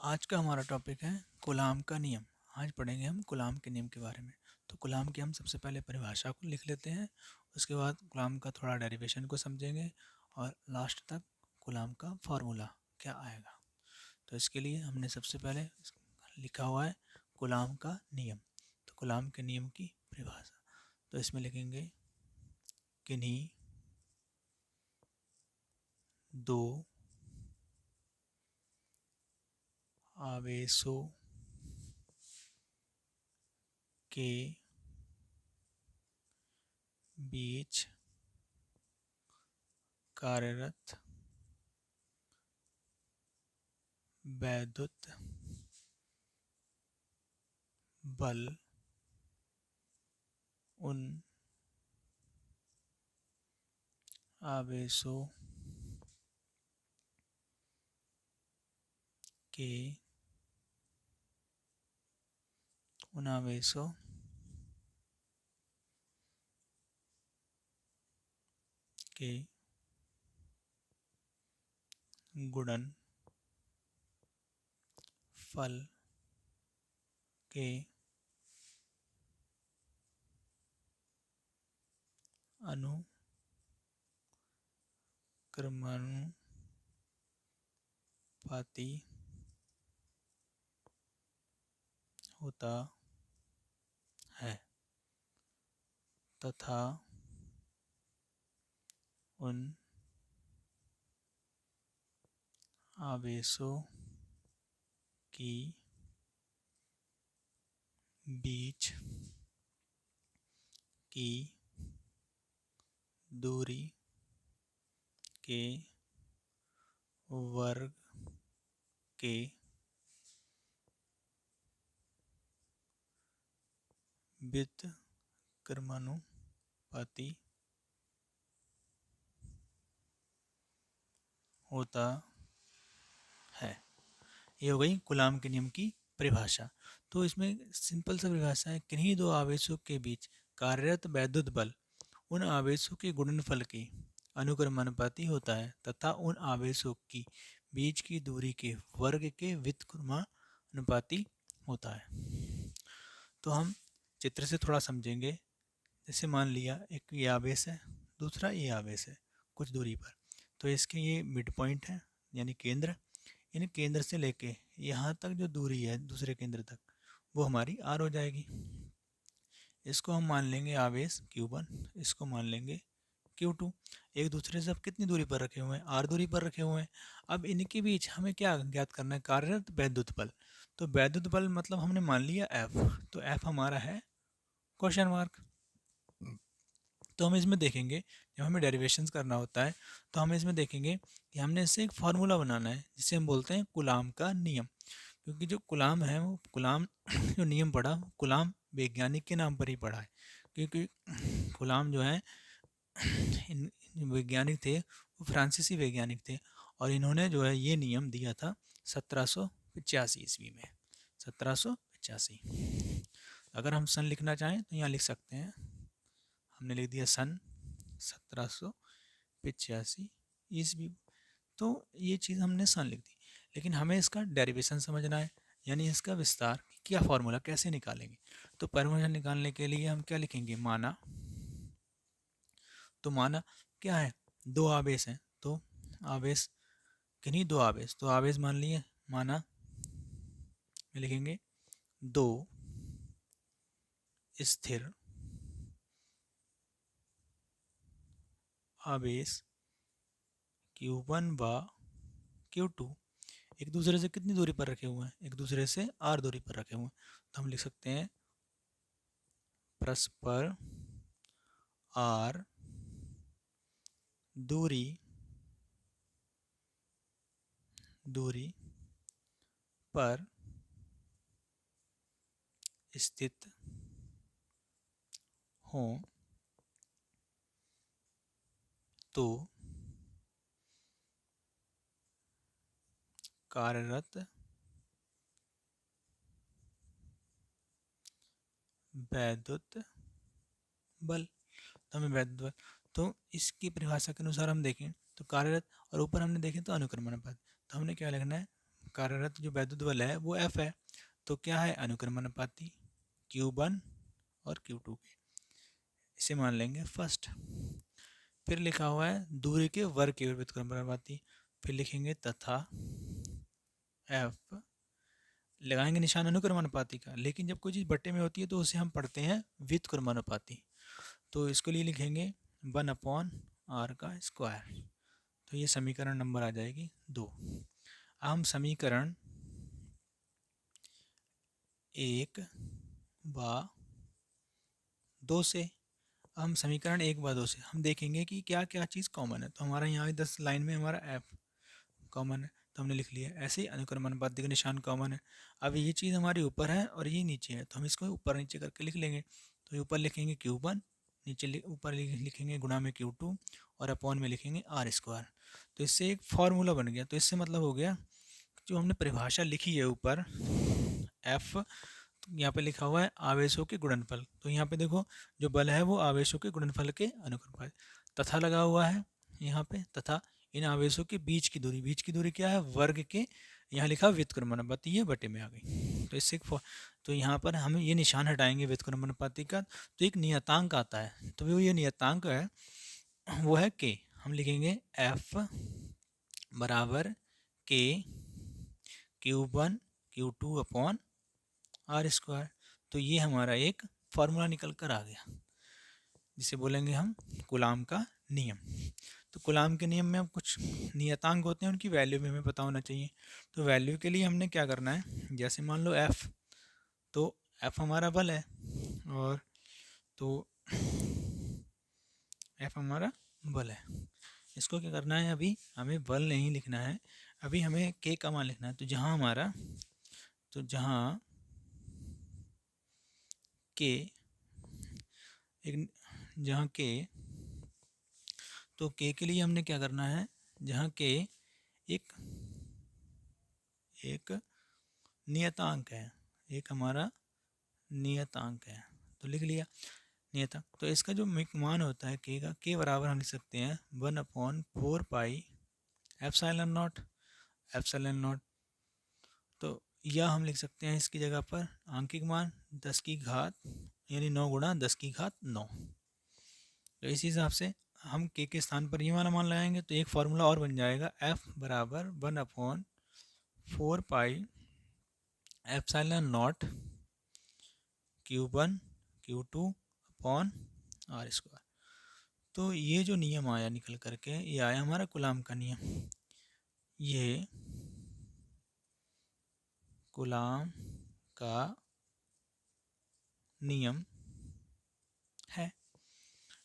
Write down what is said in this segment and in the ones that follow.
आज का हमारा टॉपिक है कूलाम का नियम। आज पढ़ेंगे हम कूलाम के नियम के बारे में। तो कूलाम की हम सबसे पहले परिभाषा को लिख लेते हैं, उसके बाद कूलाम का थोड़ा डेरिवेशन को समझेंगे और लास्ट तक कूलाम का फार्मूला क्या आएगा। तो इसके लिए हमने सबसे पहले लिखा हुआ है कूलाम का नियम। तो कूलाम के नियम की परिभाषा, तो इसमें लिखेंगे किन्हीं दो आवेशों के बीच कार्यरत वैद्युत बल उन आवेशों के उन आवेशों के गुणन फल के अनुक्रमानुपाती होता है तथा उन आवेशों की बीच की दूरी के वर्ग के व्युत्क्रमानुपाती होता है। ये हो गई कूलाम के नियम की परिभाषा। तो इसमें सिंपल सा परिभाषा है, किन्हीं दो आवेशों के बीच कार्यरत वैद्युत बल उन आवेशों के गुणनफल के अनुक्रमानुपाती होता है तथा उन आवेशों की बीच की दूरी के वर्ग के व्युत्क्रमानुपाती होता है। तो हम चित्र से थोड़ा समझेंगे। जैसे मान लिया एक ये आवेश है, दूसरा ये आवेश है कुछ दूरी पर, तो इसके ये मिड पॉइंट है यानी केंद्र। इन केंद्र से लेके यहाँ तक जो दूरी है दूसरे केंद्र तक, वो हमारी आर हो जाएगी। इसको हम मान लेंगे आवेश Q1, इसको मान लेंगे Q2। एक दूसरे से अब कितनी दूरी पर रखे हुए हैं, आर दूरी पर रखे हुए हैं। अब इनके बीच हमें क्या ज्ञात करना है, कार्यरत वैद्युत बल। तो वैद्युत बल मतलब हमने मान लिया F, तो F हमारा है क्वेश्चन मार्क। तो हम इसमें देखेंगे, जब हमें डेरिवेशंस करना होता है तो हम इसमें देखेंगे कि हमने इससे एक फार्मूला बनाना है जिसे हम बोलते हैं कूलाम का नियम। क्योंकि जो कूलाम है वो कूलाम जो नियम पढ़ा कूलाम वैज्ञानिक के नाम पर ही पढ़ा है। क्योंकि कूलाम जो है वैज्ञानिक थे, वो फ्रांसीसी वैज्ञानिक थे और इन्होंने जो है ये नियम दिया था 1785 ईस्वी में। 1785। अगर हम सन लिखना चाहें तो यहाँ लिख सकते हैं, हमने लिख दिया सन 1785 ईस्वी। तो ये चीज़ हमने सन लिख दी, लेकिन हमें इसका डेरिवेशन समझना है, यानी इसका विस्तार क्या फार्मूला कैसे निकालेंगे। तो फार्मूला निकालने के लिए हम क्या लिखेंगे, माना। तो माना क्या है, दो आवेश हैं, तो आवेश किन्हीं दो आवेश, तो आवेश मान लिए, माना लिखेंगे दो स्थिर आवेश Q1 व Q2 एक दूसरे से कितनी दूरी पर रखे हुए हैं, एक दूसरे से आर दूरी पर रखे हुए हैं। तो हम लिख सकते हैं परस्पर आर दूरी दूरी पर स्थित हों तो कार्यरत वैद्युत बल। तो हमें वैद्युत बल, तो इसकी परिभाषा के अनुसार हम देखें तो कार्यरत, और ऊपर हमने देखें तो अनुक्रमण पद। तो हमने क्या लिखना है, कार्यरत जो वैद्युत बल है वो F है, तो क्या है अनुक्रमानुपाती Q1 और Q2 के, इसे मान लेंगे फर्स्ट। फिर लिखा हुआ है दूरी के वर्ग के व्युत्क्रमानुपाती, फिर लिखेंगे तथा F, लगाएंगे निशान अनुक्रमानुपाती का, लेकिन जब कोई चीज़ बट्टे में होती है तो उसे हम पढ़ते हैं व्युत्क्रमानुपाती, तो इसके लिए लिखेंगे 1/r का स्क्वायर। तो ये समीकरण नंबर आ जाएगी 2। हम समीकरण 1 व 2 से हम समीकरण 1 व 2 से हम देखेंगे कि क्या क्या चीज़ कॉमन है। तो हमारा यहाँ 10 लाइन में हमारा F कॉमन है, तो हमने लिख लिया। ऐसे ही अनुक्रमानुपाती का निशान कॉमन है। अब ये चीज़ हमारी ऊपर है और ये नीचे है, तो हम इसको ऊपर नीचे करके लिख लेंगे। तो ऊपर लिखेंगे Q1, नीचे ऊपर लिखेंगे गुणा में Q2 और अपॉन में लिखेंगे R स्क्वायर। तो इससे एक फार्मूला बन गया। तो इससे मतलब हो गया जो हमने परिभाषा लिखी है ऊपर F, तो यहाँ पे लिखा हुआ है आवेशों के गुणनफल। तो यहाँ पे देखो जो बल है वो आवेशों के गुणनफल के अनुक्रमानुपाती, तथा लगा हुआ है यहाँ पे, तथा इन आवेशों के बीच की दूरी क्या है वर्ग के, यहाँ लिखा व्युत्क्रमानुपाती, ये बटे में आ गई। तो इससे तो यहाँ पर हम ये निशान हटाएंगे व्युत्क्रमानुपाती का, तो एक नियतांक आता है। तो वो ये नियतांक है वो है K। हम लिखेंगे F बराबर K Q1 Q2 upon R square. तो ये हमारा एक फार्मूला निकल कर आ गया, जिसे बोलेंगे हम कूलाम का नियम। तो कूलाम के नियम में अब कुछ नियतांक होते हैं, उनकी वैल्यू भी हमें पता होना चाहिए। तो वैल्यू के लिए हमने क्या करना है, जैसे मान लो F, तो F हमारा बल है, और तो F हमारा बल है। इसको क्या करना है, अभी हमें बल नहीं लिखना है, अभी हमें K का मान लिखना है। तो जहाँ K तो K के लिए हमने क्या करना है, जहाँ K एक नियतांक है, एक हमारा नियतांक है, तो लिख लिया नियतांक। तो इसका जो मान होता है K का, K बराबर हम लिख सकते हैं 1/4 पाई एप्सिलॉन नॉट। तो यह हम लिख सकते हैं इसकी जगह पर आंकिक मान 10 की घात यानी 9 गुणा 10 की घात 9। तो इस हिसाब से हम K के स्थान पर ये वाला मान लगाएंगे, तो एक फार्मूला और बन जाएगा F बराबर 1/4 pi epsilon not Q1 Q2 upon R square. तो ये जो नियम आया निकल करके, ये आया हमारा कूलाम का नियम। ये कूलाम का नियम है,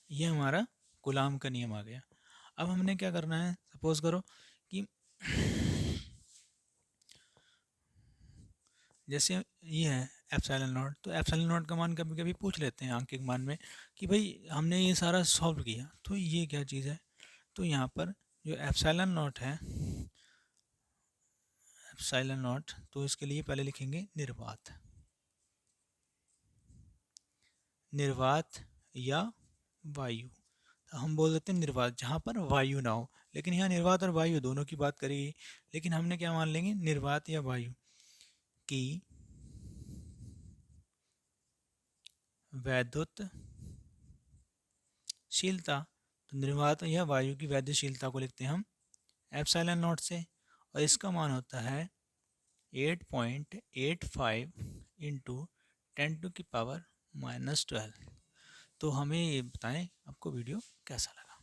ये हमारा कूलाम का नियम आ गया। अब हमने क्या करना है, सपोज करो कि जैसे ये है एप्सिलॉन नॉट, तो एप्सिलॉन नॉट का मान कभी कभी पूछ लेते हैं आंकिक मान में कि भाई हमने ये सारा सॉल्व किया तो ये क्या चीज़ है। तो यहाँ पर जो एप्सिलॉन नॉट है, एप्सिलॉन नॉट, तो इसके लिए पहले लिखेंगे निर्वात या वायु। तो हम बोल देते हैं निर्वात जहाँ पर वायु ना हो, लेकिन यहाँ निर्वात और वायु दोनों की बात करेगी, लेकिन हमने क्या मान लेंगे, निर्वात या वायु की वैद्युतशीलता। तो निर्वात या वायु की वैद्युतशीलता को लिखते हैं हम एप्सिलॉन नॉट से, और इसका मान होता है 8.85 इंटू 10⁻⁻12। तो हमें ये बताएं आपको वीडियो कैसा लगा।